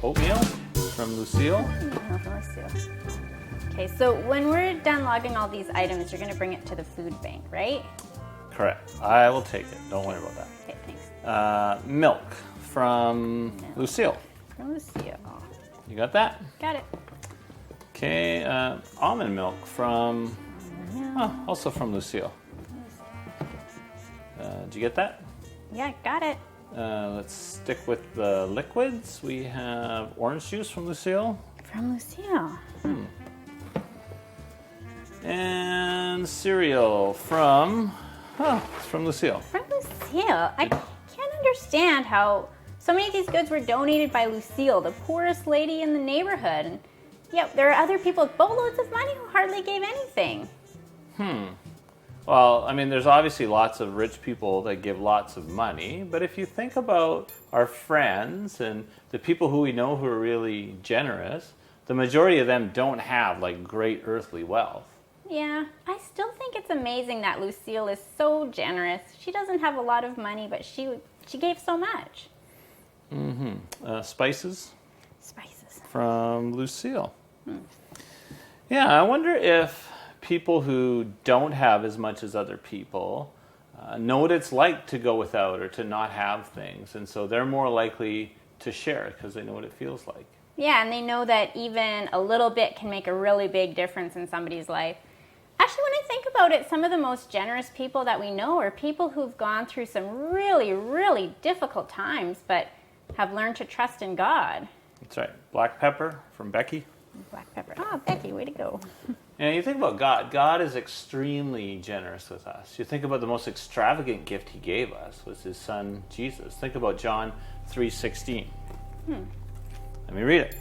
oatmeal from Lucille. Oatmeal from Lucille. Okay, so when we're done logging all these items, you're going to bring it to the food bank, right? Correct. I will take it. Don't worry about that. Okay, thanks. Milk from Lucille. From Lucille. You got that? Got it. Okay, almond milk from, also from Lucille. Did you get that? Yeah, got it. Let's stick with the liquids. We have orange juice from Lucille. From Lucille. And cereal from, it's from Lucille. From Lucille. I can't understand how so many of these goods were donated by Lucille, the poorest lady in the neighborhood. And yet there are other people with boatloads of money who hardly gave anything. Well, I mean, there's obviously lots of rich people that give lots of money, but if you think about our friends and the people who we know who are really generous, the majority of them don't have like great earthly wealth. Yeah, I still think it's amazing that Lucille is so generous. She doesn't have a lot of money, but she gave so much. Spices Spices. from Lucille. Yeah, I wonder if people who don't have as much as other people know what it's like to go without or to not have things, and so they're more likely to share because they know what it feels like. Yeah, and they know that even a little bit can make a really big difference in somebody's life. Actually, when I think about it, some of the most generous people that we know are people who've gone through some really, really difficult times, but have learned to trust in God. That's right. Black pepper from Becky. Black pepper. Oh, Becky, way to go. And you think about God. God is extremely generous with us. You think about the most extravagant gift he gave us was his son, Jesus. Think about John 3:16. Let me read it.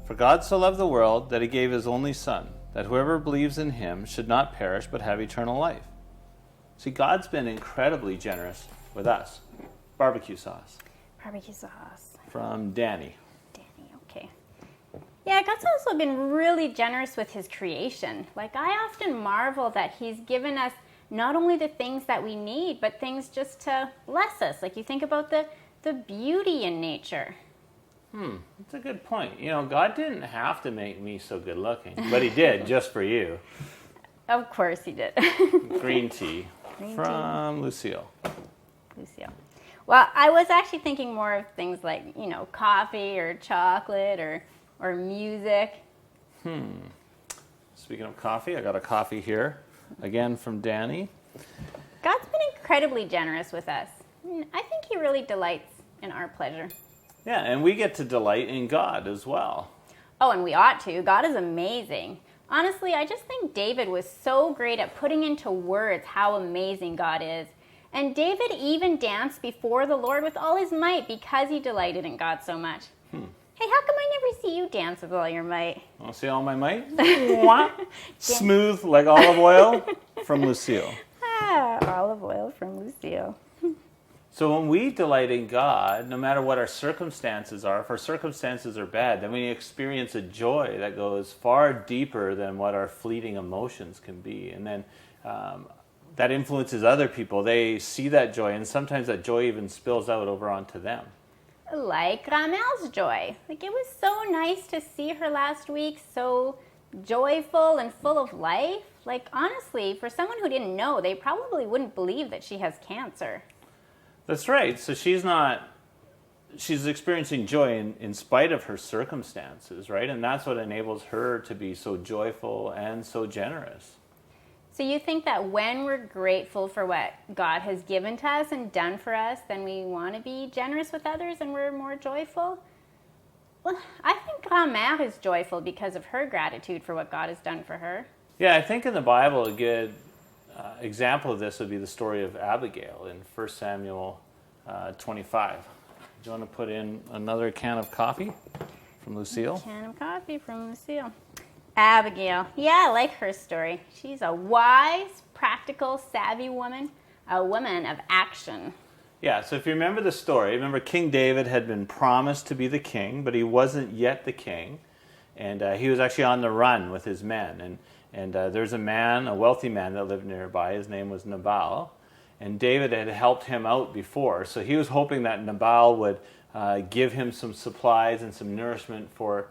For God so loved the world that he gave his only son, that whoever believes in him should not perish but have eternal life. See, God's been incredibly generous with us. Barbecue sauce. Barbecue sauce. From Danny. Danny, okay. Yeah, God's also been really generous with his creation. Like, I often marvel that he's given us not only the things that we need, but things just to bless us. Like, you think about the beauty in nature. That's a good point. You know, God didn't have to make me so good looking, but he did just for you. Of course he did. Green tea from Lucille. Lucille. Well, I was actually thinking more of things like, you know, coffee or chocolate or music. Speaking of coffee, I got a coffee here, again from Danny. God's been incredibly generous with us. I think he really delights in our pleasure. Yeah, and we get to delight in God as well. Oh, and we ought to. God is amazing. Honestly, I just think David was so great at putting into words how amazing God is. And David even danced before the Lord with all his might because he delighted in God so much. Hey, how come I never see you dance with all your might? Want to see all my might? Smooth like olive oil from Lucille. Olive oil from Lucille. So when we delight in God, no matter what our circumstances are, if our circumstances are bad, then we experience a joy that goes far deeper than what our fleeting emotions can be. And then that influences other people. They see that joy, and sometimes that joy even spills out over onto them. Like Ramel's joy. Like, it was so nice to see her last week, so joyful and full of life. Like, honestly, for someone who didn't know, they probably wouldn't believe that she has cancer. That's right. So she's experiencing joy in spite of her circumstances, right? And that's what enables her to be so joyful and so generous. So you think that when we're grateful for what God has given to us and done for us, then we want to be generous with others and we're more joyful? Well, I think Grand-Mère is joyful because of her gratitude for what God has done for her. Yeah, I think in the Bible a good example of this would be the story of Abigail in 1 Samuel 25. Do you want to put in another can of coffee from Lucille? Can of coffee from Lucille. Abigail. Yeah, I like her story. She's a wise, practical, savvy woman, a woman of action. Yeah, so if you remember the story, remember King David had been promised to be the king, but he wasn't yet the king. And he was actually on the run with his men. And there's a man, a wealthy man that lived nearby. His name was Nabal. And David had helped him out before. So he was hoping that Nabal give him some supplies and some nourishment for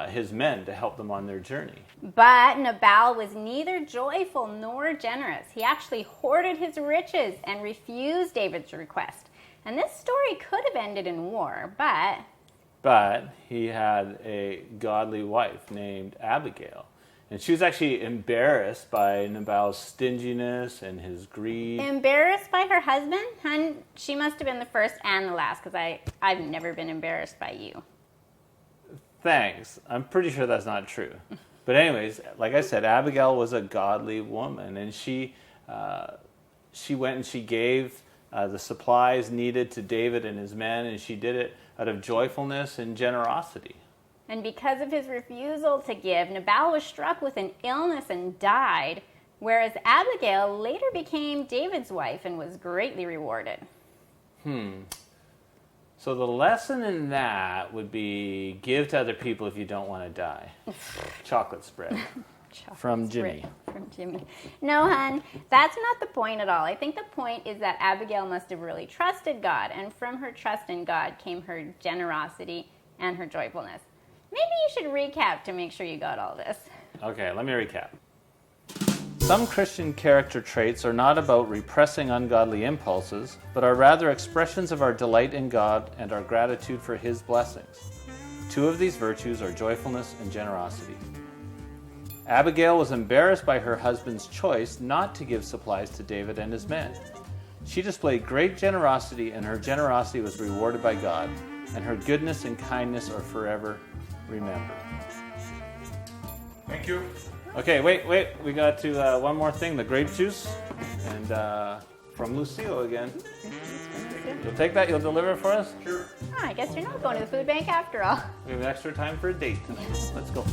his men to help them on their journey. But Nabal was neither joyful nor generous. He actually hoarded his riches and refused David's request. And this story could have ended in war, But he had a godly wife named Abigail. And she was actually embarrassed by Nabal's stinginess and his greed. Embarrassed by her husband? Hun, she must have been the first and the last, because I've never been embarrassed by you. Thanks. I'm pretty sure that's not true. But anyways, like I said, Abigail was a godly woman, and she went and she gave the supplies needed to David and his men, and she did it out of joyfulness and generosity. And because of his refusal to give, Nabal was struck with an illness and died, whereas Abigail later became David's wife and was greatly rewarded. So the lesson in that would be give to other people if you don't want to die. Chocolate spread. From Jimmy. From Jimmy. No, hun, that's not the point at all. I think the point is that Abigail must have really trusted God, and from her trust in God came her generosity and her joyfulness. Maybe you should recap to make sure you got all this. Okay, let me recap. Some Christian character traits are not about repressing ungodly impulses, but are rather expressions of our delight in God and our gratitude for His blessings. Two of these virtues are joyfulness and generosity. Abigail was embarrassed by her husband's choice not to give supplies to David and his men. She displayed great generosity, and her generosity was rewarded by God, and her goodness and kindness are forever remembered. Thank you. Okay, wait. We got to one more thing, the grape juice. And from Lucille again. You'll take that? You'll deliver it for us? Sure. I guess you're not going to the food bank after all. We have extra time for a date tonight. Let's go.